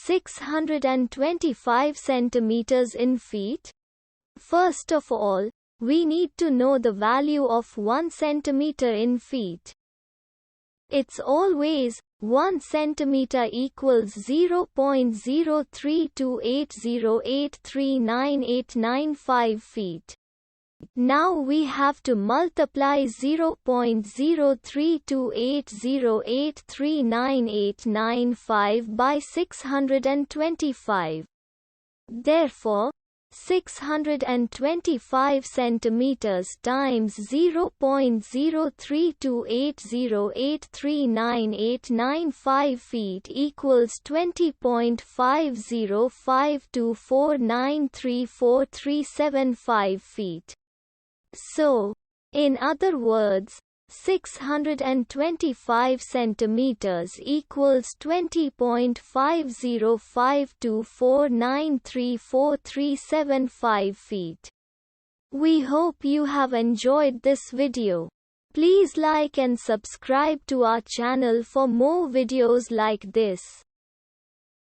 625 centimeters in feet? First of all, we need to know the value of 1 centimeter in feet. It's always 1 centimeter equals 0.03280839895 feet. Now we have to multiply 0.03280839895 by 625. Therefore, 625 centimeters times 0.03280839895 feet equals 20.5052493437 feet. So, in other words, 625 centimeters equals 20.5052493437 feet. We hope you have enjoyed this video. Please like and subscribe to our channel for more videos like this.